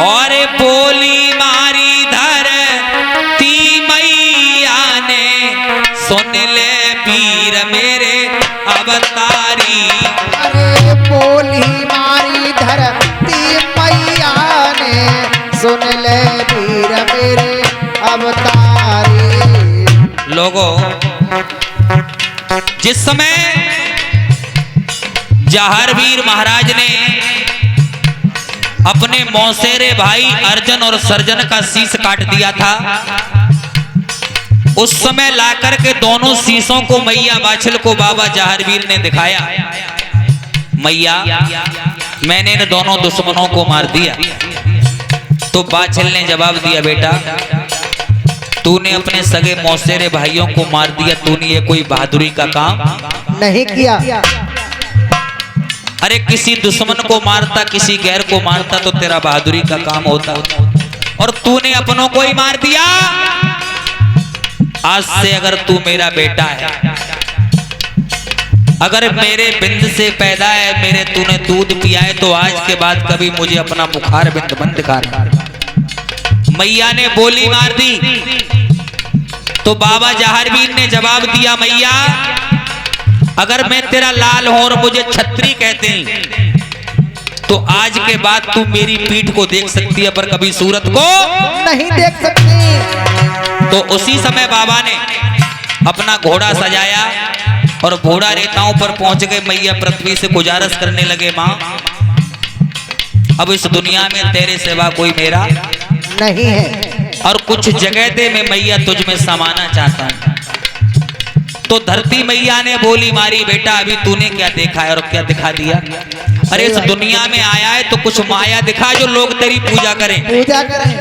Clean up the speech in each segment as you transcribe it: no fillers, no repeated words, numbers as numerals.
और बोली मारी धरती मैया ने, सुन ले वीर मेरे अवतारी। अरे बोली मारी धरती मैया ने, सुन ले वीर मेरे अवतारी। लोगों, जिस समय जहारवीर महाराज ने अपने मौसेरे भाई अर्जुन और सर्जन का शीश काट दिया था, उस समय लाकर के दोनों शीशों को मैया बाछल को बाबा जहारवीर ने दिखाया। मैया, मैंने इन दोनों दुश्मनों को मार दिया। तो बाछल ने जवाब दिया, बेटा तूने अपने सगे मौसेरे भाइयों को मार दिया, तूने ये कोई बहादुरी का काम नहीं किया। अरे किसी दुश्मन को मारता, किसी गैर को मारता तो तेरा बहादुरी का काम होता, और तूने अपनों को ही मार दिया। आज से अगर तू मेरा बेटा है, अगर मेरे बिंद से पैदा है, मेरे तूने दूध पिया है, तो आज के बाद कभी मुझे अपना बुखार बिंद बंद दिखाना। मैया ने बोली मार दी तो बाबा जहारवीर ने जवाब दिया, मैया अगर मैं तेरा लाल हूं और मुझे छत्री कहते हैं तो आज के बाद तू मेरी पीठ को देख सकती है पर कभी सूरत को नहीं देख सकती। तो उसी समय बाबा ने अपना घोड़ा सजाया और घोड़ा रेताओं पर पहुंच गए। मैया पृथ्वी से गुजारिश करने लगे, मां अब इस दुनिया में तेरे सिवा कोई मेरा नहीं है, और कुछ जगह दे, मैं मैया तुझ में समाना चाहता हूं। तो धरती मैया ने बोली मारी, बेटा अभी तूने क्या देखा है और क्या दिखा दिया? अरे इस दुनिया में आया है तो कुछ माया दिखा जो लोग तेरी पूजा करें। पूजा करें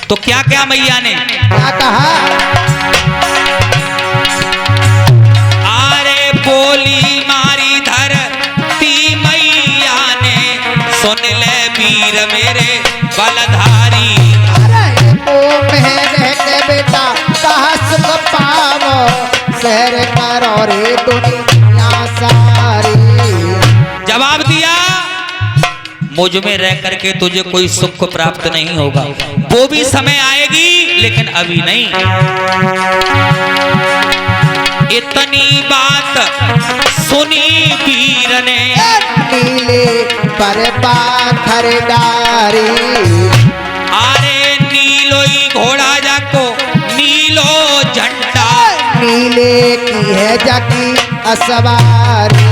तो क्या क्या मैया ने क्या कहा? अरे बोली मारी धरती मैया ने, सुन ले वीर मेरे बलधारी। अरे ओ में के बेटा कहा सुख पावो, शहर करो रे दुनिया सारी। जवाब दिया, मुझ में रह करके तुझे कोई सुख प्राप्त नहीं होगा, वो भी समय आएगी लेकिन अभी नहीं। इतनी बात सुनी वीर ने, नीले पर पाथर डारी। अरे नीलोई घोड़ा जाको नीलो झंडा, नीले की है जाकी असवारी।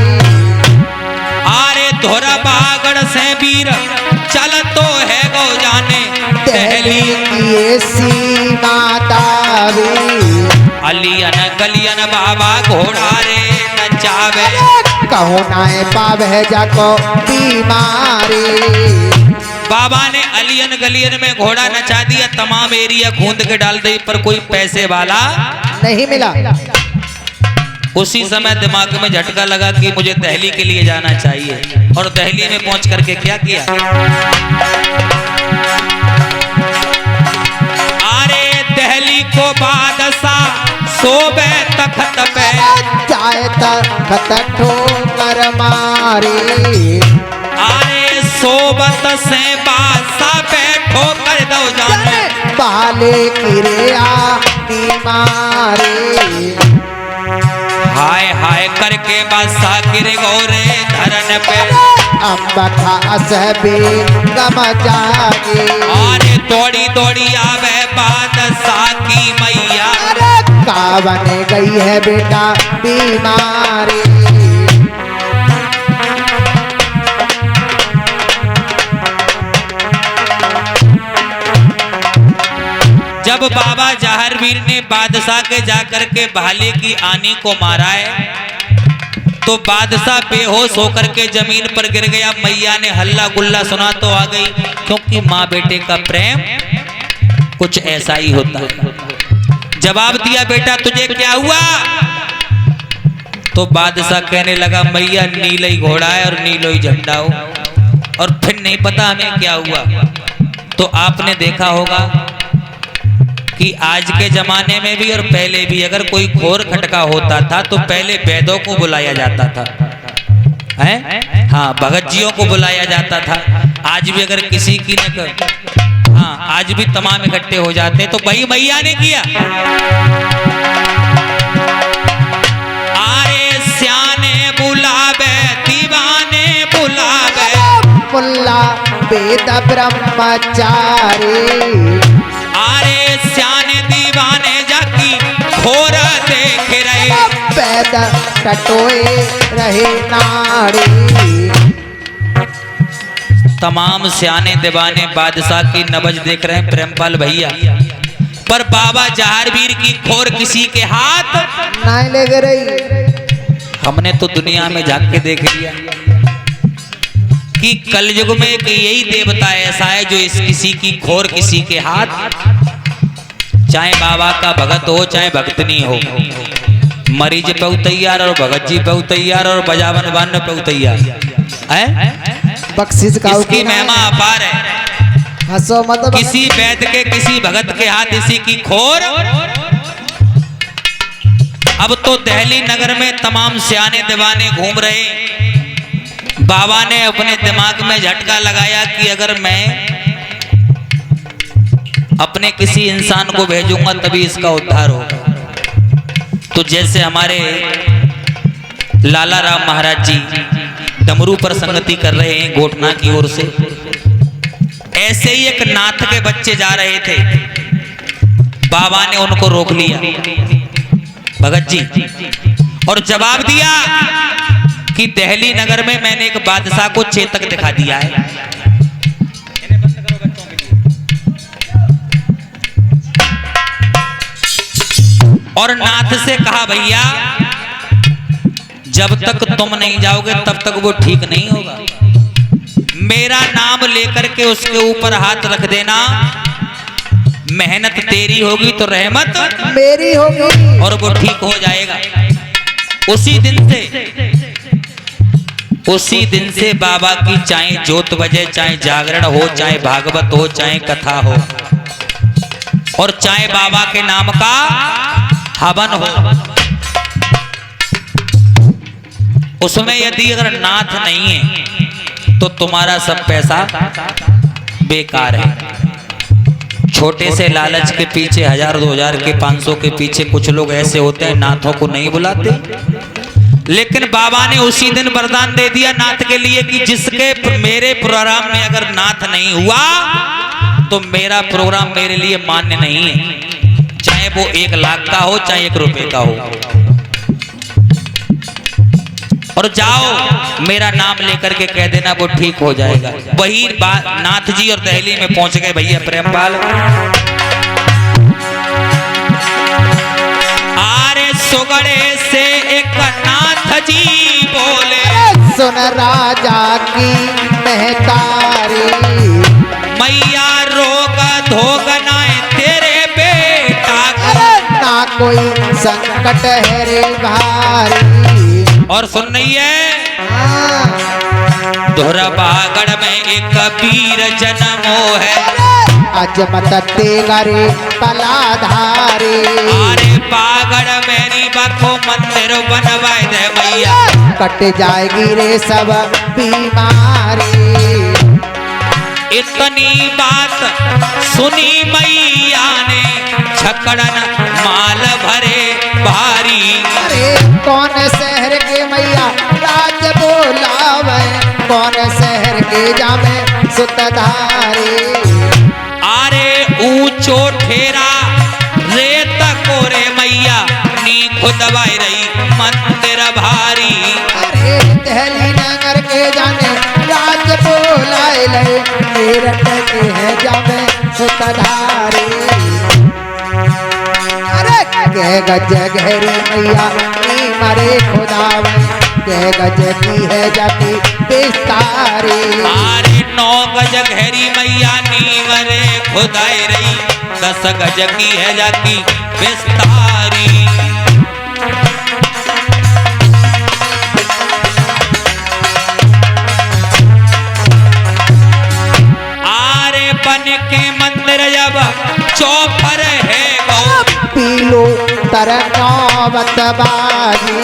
अरे धोरा बागड़ से वीर चल तो है गो जाने, दहली की ऐसी मातावी। अलियन गलियन बाबा घोड़ा रे नचावे, कहो नाए पावे जाको बीमारी। बाबा ने अलियन गलियन में घोड़ा नचा दिया, तमाम एरिया खूंद के डाल दी, पर कोई पैसे वाला नहीं मिला। उसी समय दिमाग में झटका लगा कि मुझे दहली के लिए जाना चाहिए, और दहली में पहुंच करके क्या किया? अरे दहली को बादशाह सोबे तख्त पे, जाए तख्त ठोकर मारी। अरे सोबत से बादशाह पे ठोकर दो जाने, बाले किरिया बीमारी। हाय हाय करके बादशाह गिर गौरे धरन पे, अम्बा खास भी गम जागी। अरे दौड़ी दौड़ी आवे बादशाह की मैया, कावन गई है बेटा बीमारी। जब बाबा जहारवीर ने बादशाह के जाकर के भाले की आनी को मारा है तो बादशाह बेहोश होकर के जमीन पर गिर गया। मैया ने हल्ला गुल्ला सुना तो आ गई, क्योंकि माँ बेटे का प्रेम कुछ ऐसा ही होता है। जवाब दिया, बेटा तुझे क्या हुआ? तो बादशाह कहने लगा, मैया नीला ही घोड़ा है और नीलो ही झंडा हो, और फिर नहीं पता हमें क्या हुआ। तो आपने देखा होगा कि आज के जमाने में भी और पहले भी अगर कोई घोर खटका होता था तो पहले वैद्यों को बुलाया जाता था। है। हाँ, भगत जियों को बुलाया जाता था। आज भी अगर किसी की न, हाँ, आज भी तमाम इकट्ठे हो जाते तो वही मैया ने किया। आरे सियाने बुलावे दीवाने बुलावे, मुल्ला वेद ब्रह्मचारी। आरे सियाने दीवाने जाकी खोर देख रहे, वेद टटोए रहे नारी। तमाम सियाने दीवाने बादशाह की नबज देख रहे हैं प्रेमपाल भैया, पर बाबा जहारवीर की खोर किसी के हाथ नहीं ले रही। हमने तो दुनिया में झांक के देख लिया कि कलयुग में कि यही देवता ऐसा है जो इस किसी की खोर किसी के हाथ, चाहे बाबा का भगत हो चाहे भक्तनी हो, मरीज पे तैयार और भगत जी पे तैयार और बजावन बान पे तैयार है। बख्शिश का इसकी महिमा अपार है। हंसो मत। किसी वैद्य के किसी भगत के हाथ इसी की खोर। अब तो दिल्ली नगर में तमाम सियाने दीवाने घूम रहे। बाबा ने अपने दिमाग में झटका लगाया कि अगर मैं अपने किसी इंसान को भेजूंगा तभी इसका उद्धार होगा। तो जैसे हमारे लाला राम महाराज जी डमरू पर संगति कर रहे हैं गोटना की ओर से, ऐसे ही एक नाथ के बच्चे जा रहे थे। बाबा ने उनको रोक लिया भगत जी, और जवाब दिया कि दिल्ली नगर में मैंने एक बादशाह को चेतक दिखा दिया है। और नाथ से कहा भैया जब तक तुम नहीं जाओगे तब तक वो ठीक नहीं होगा। मेरा नाम लेकर के उसके ऊपर हाथ रख देना, मेहनत तेरी होगी तो रहमत मेरी होगी, और वो ठीक हो जाएगा। उसी दिन से बाबा की चाहे जोत बजे, चाहे जागरण हो, चाहे भागवत हो, चाहे कथा हो, और चाहे बाबा के नाम का हवन हो, उसमें यदि अगर नाथ नहीं है तो तुम्हारा सब पैसा बेकार है। छोटे से लालच के पीछे 1000 2000 के 500 के पीछे कुछ लोग ऐसे होते हैं नाथों को नहीं बुलाते। लेकिन बाबा ने उसी दिन वरदान दे दिया नाथ के लिए कि जिसके मेरे प्रोग्राम में अगर नाथ नहीं हुआ तो मेरा प्रोग्राम मेरे लिए मान्य नहीं है, चाहे वो 1 लाख का हो चाहे 1 रुपए का हो। और जाओ मेरा नाम लेकर के कह देना वो ठीक हो जाएगा। वही नाथ जी और दिल्ली में पहुंच गए भैया प्रेमपाल। आरे सुगड़े से एक नाथ जी बोले, सुन राजा की महतारी, मैया रोग धोग नाए तेरे बेटा ना कोई संकट है रे भारी। और सुन रही है दोहरा बागड़ में एक वीर जन्मो है, अजमत तेगरे पलाधारी। अरे बागड़ मेरी बखो मंदिर बनवाए दे मैया, कट जाएगी रे सब बीमारी। इतनी बात सुनी मैया ने छकड़न माल भरे भारी। अरे कौन शहर के मैया राज बोलावे, कौन शहर के जामे सुतधारी। अरे ऊंचो ठेरा रेत कोरे मैया नी खुदवाई रही मंदिर भारी। अरे दिल्ली नगर के जाने राज बोलाए ले, मेरठ के है जामे सुतधारी। अरे कह गज गहरी मैया नी मरे खुदावे, कह गज की है जाती बिस्तारी। अरे 9 गज गहरी मैया नीवरे खुदाई रही, 10 गज की है जाकी विस्तारी। आरे बन के मंदिर जब चौपर है पीलो तरनौबत बाजी।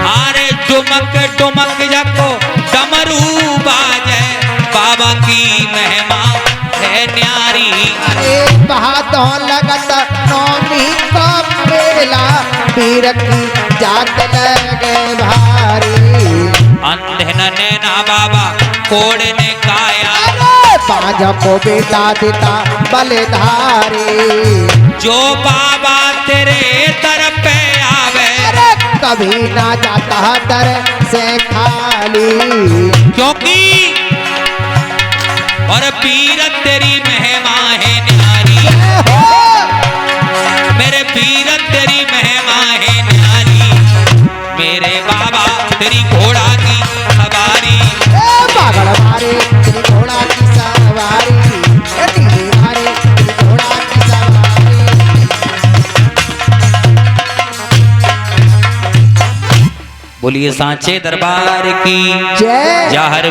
अरे डुमक डुमक जको डमरू बाजे, बाबा की महिमा है न्यारी। अरे बहादों लगत नौमी का मेला, पीर की जात लगे भारी। अंधे नैना बाबा कोड़ ने काया, पांच को बेटा देता बलधारी। जो बाबा तेरे दर पे आवे, कभी ना जाता दर से खाली। क्योंकि और पीर तेरी महिमा है न्यारी, मेरे पीर तेरी महिमा है न्यारी। मेरे बाबा तेरी घोड़ा की सवारी, पागल मारे तेरी घोड़ा की सवारी, तेरी मारे तेरी घोड़ा की सवारी। बोलिए सांचे दरबार की जय। जय। हर